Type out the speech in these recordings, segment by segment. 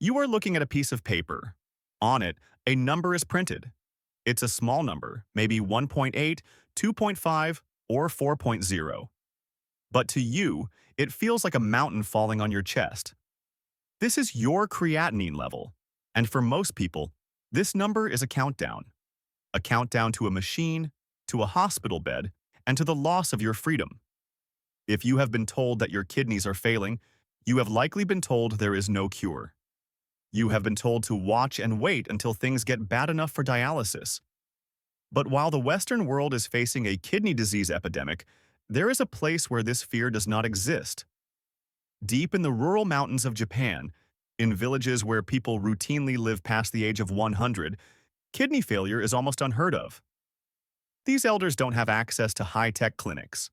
You are looking at a piece of paper. On it, a number is printed. It's a small number, maybe 1.8, 2.5, or 4.0. But to you, it feels like a mountain falling on your chest. This is your creatinine level. And for most people, this number is a countdown. A countdown to a machine, to a hospital bed, and to the loss of your freedom. If you have been told that your kidneys are failing, you have likely been told there is no cure. You have been told to watch and wait until things get bad enough for dialysis. But while the Western world is facing a kidney disease epidemic, there is a place where this fear does not exist. Deep in the rural mountains of Japan, in villages where people routinely live past the age of 100, kidney failure is almost unheard of. These elders don't have access to high-tech clinics.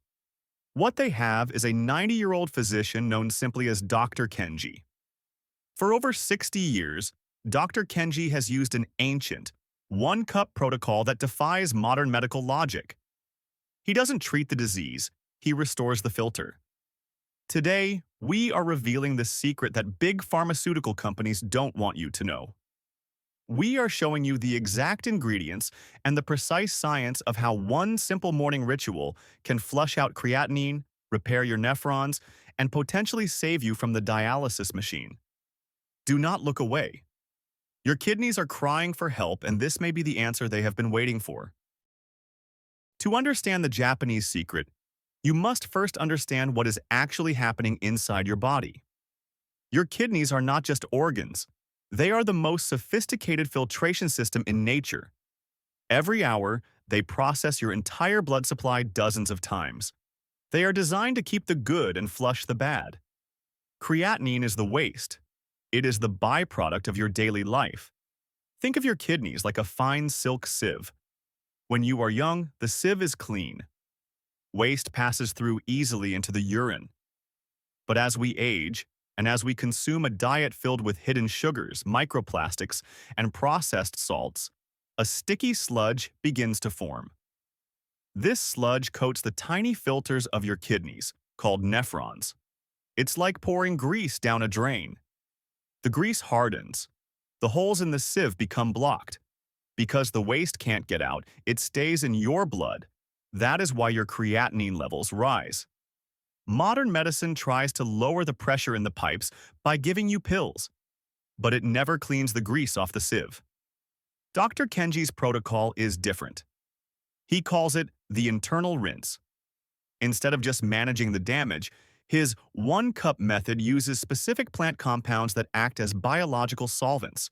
What they have is a 90-year-old physician known simply as Dr. Kenji. For over 60 years, Dr. Kenji has used an ancient, one-cup protocol that defies modern medical logic. He doesn't treat the disease, he restores the filter. Today, we are revealing the secret that big pharmaceutical companies don't want you to know. We are showing you the exact ingredients and the precise science of how one simple morning ritual can flush out creatinine, repair your nephrons, and potentially save you from the dialysis machine. Do not look away. Your kidneys are crying for help, and this may be the answer they have been waiting for. To understand the Japanese secret, you must first understand what is actually happening inside your body. Your kidneys are not just organs. They are the most sophisticated filtration system in nature. Every hour, they process your entire blood supply dozens of times. They are designed to keep the good and flush the bad. Creatinine is the waste. It is the byproduct of your daily life. Think of your kidneys like a fine silk sieve. When you are young, the sieve is clean. Waste passes through easily into the urine. But as we age, and as we consume a diet filled with hidden sugars, microplastics, and processed salts, a sticky sludge begins to form. This sludge coats the tiny filters of your kidneys, called nephrons. It's like pouring grease down a drain. The grease hardens. The holes in the sieve become blocked. Because the waste can't get out, it stays in your blood. That is why your creatinine levels rise. Modern medicine tries to lower the pressure in the pipes by giving you pills, but it never cleans the grease off the sieve. Dr. Kenji's protocol is different. He calls it the internal rinse. Instead of just managing the damage, his one-cup method uses specific plant compounds that act as biological solvents.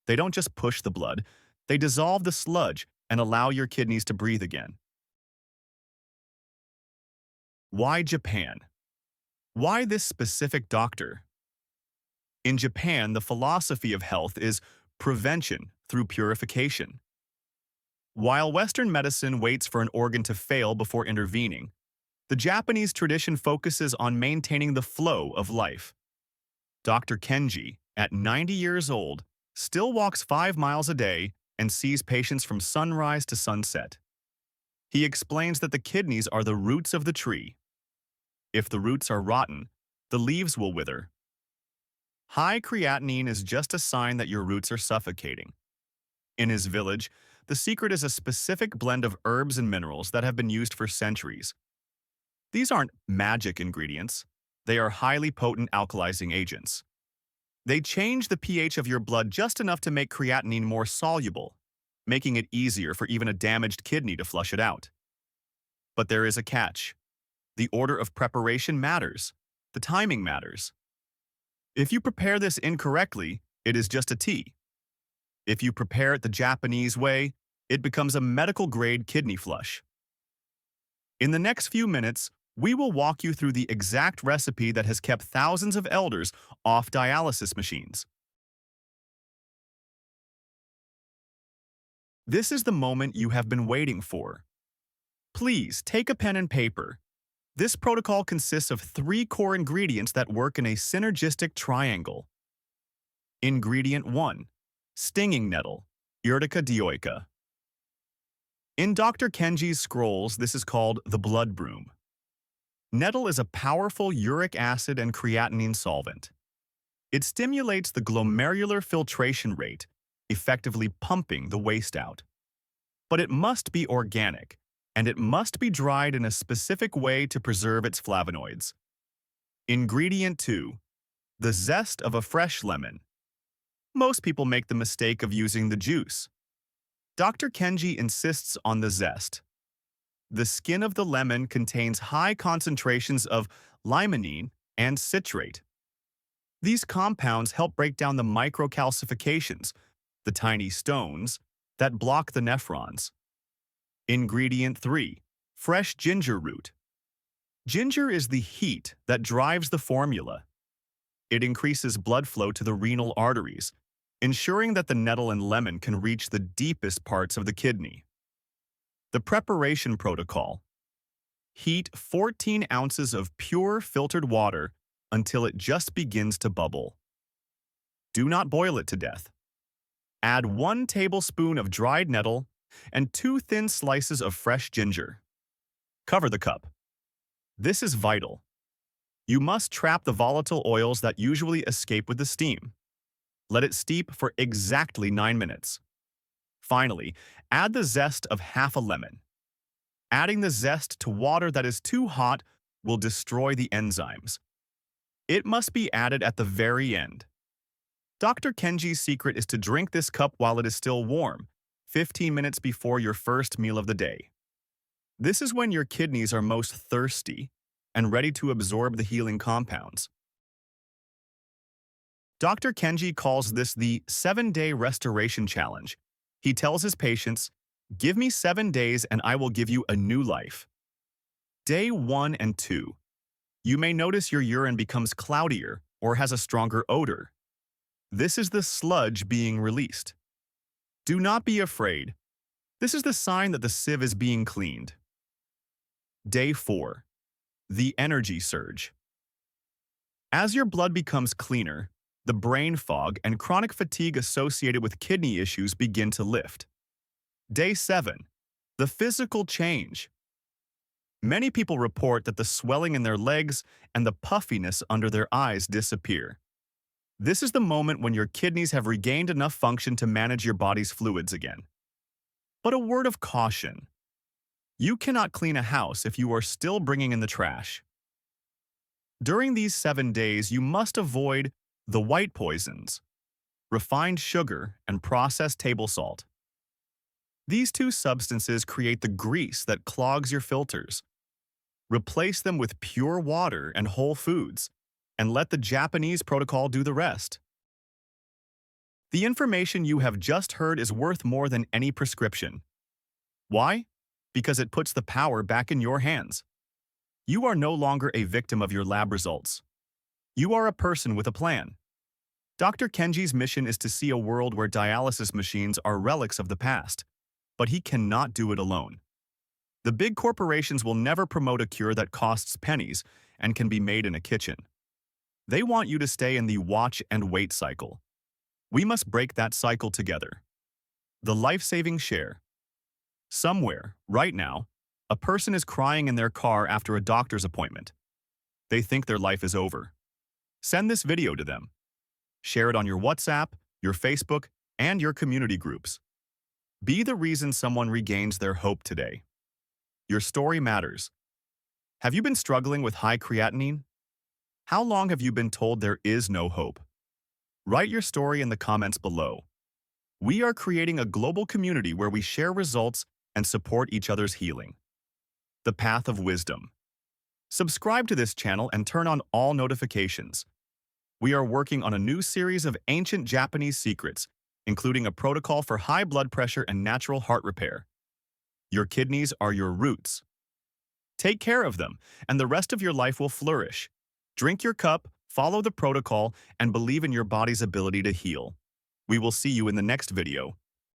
They don't just push the blood, they dissolve the sludge and allow your kidneys to breathe again. Why Japan? Why this specific doctor? In Japan, the philosophy of health is prevention through purification. While Western medicine waits for an organ to fail before intervening, the Japanese tradition focuses on maintaining the flow of life. Dr. Kenji, at 90 years old, still walks 5 miles a day and sees patients from sunrise to sunset. He explains that the kidneys are the roots of the tree. If the roots are rotten, the leaves will wither. High creatinine is just a sign that your roots are suffocating. In his village, the secret is a specific blend of herbs and minerals that have been used for centuries. These aren't magic ingredients. They are highly potent alkalizing agents. They change the pH of your blood just enough to make creatinine more soluble, making it easier for even a damaged kidney to flush it out. But there is a catch. The order of preparation matters. The timing matters. If you prepare this incorrectly, it is just a tea. If you prepare it the Japanese way, it becomes a medical-grade kidney flush. In the next few minutes, we will walk you through the exact recipe that has kept thousands of elders off dialysis machines. This is the moment you have been waiting for. Please take a pen and paper. This protocol consists of 3 core ingredients that work in a synergistic triangle. Ingredient 1. Stinging nettle, Urtica dioica. In Dr. Kenji's scrolls, this is called the blood broom. Nettle is a powerful uric acid and creatinine solvent. It stimulates the glomerular filtration rate, effectively pumping the waste out. But it must be organic, and it must be dried in a specific way to preserve its flavonoids. Ingredient 2. The zest of a fresh lemon. Most people make the mistake of using the juice. Dr. Kenji insists on the zest. The skin of the lemon contains high concentrations of limonene and citrate. These compounds help break down the microcalcifications, the tiny stones, that block the nephrons. Ingredient 3. Fresh ginger root. Ginger is the heat that drives the formula. It increases blood flow to the renal arteries, ensuring that the nettle and lemon can reach the deepest parts of the kidney. The preparation protocol. Heat 14 ounces of pure filtered water until it just begins to bubble. Do not boil it to death. Add 1 tablespoon of dried nettle and 2 thin slices of fresh ginger. Cover the cup. This is vital. You must trap the volatile oils that usually escape with the steam. Let it steep for exactly 9 minutes. Finally, add the zest of half a lemon. Adding the zest to water that is too hot will destroy the enzymes. It must be added at the very end. Dr. Kenji's secret is to drink this cup while it is still warm, 15 minutes before your first meal of the day. This is when your kidneys are most thirsty and ready to absorb the healing compounds. Dr. Kenji calls this the 7-day restoration challenge. He tells his patients, "Give me 7 days and I will give you a new life." Day 1 and 2. You may notice your urine becomes cloudier or has a stronger odor. This is the sludge being released. Do not be afraid. This is the sign that the sieve is being cleaned. Day 4. The energy surge. As your blood becomes cleaner, the brain fog and chronic fatigue associated with kidney issues begin to lift. Day 7. The physical change. Many people report that the swelling in their legs and the puffiness under their eyes disappear. This is the moment when your kidneys have regained enough function to manage your body's fluids again. But a word of caution. You cannot clean a house if you are still bringing in the trash. During these 7 days, you must avoid the white poisons, refined sugar, and processed table salt. These 2 substances create the grease that clogs your filters. Replace them with pure water and whole foods, and let the Japanese protocol do the rest. The information you have just heard is worth more than any prescription. Why? Because it puts the power back in your hands. You are no longer a victim of your lab results. You are a person with a plan. Dr. Kenji's mission is to see a world where dialysis machines are relics of the past, but he cannot do it alone. The big corporations will never promote a cure that costs pennies and can be made in a kitchen. They want you to stay in the watch and wait cycle. We must break that cycle together. The life-saving share. Somewhere, right now, a person is crying in their car after a doctor's appointment. They think their life is over. Send this video to them. Share it on your WhatsApp, your Facebook, and your community groups. Be the reason someone regains their hope today. Your story matters. Have you been struggling with high creatinine? How long have you been told there is no hope? Write your story in the comments below. We are creating a global community where we share results and support each other's healing. The Path of Wisdom. Subscribe to this channel and turn on all notifications. We are working on a new series of ancient Japanese secrets, including a protocol for high blood pressure and natural heart repair. Your kidneys are your roots. Take care of them, and the rest of your life will flourish. Drink your cup, follow the protocol, and believe in your body's ability to heal. We will see you in the next video.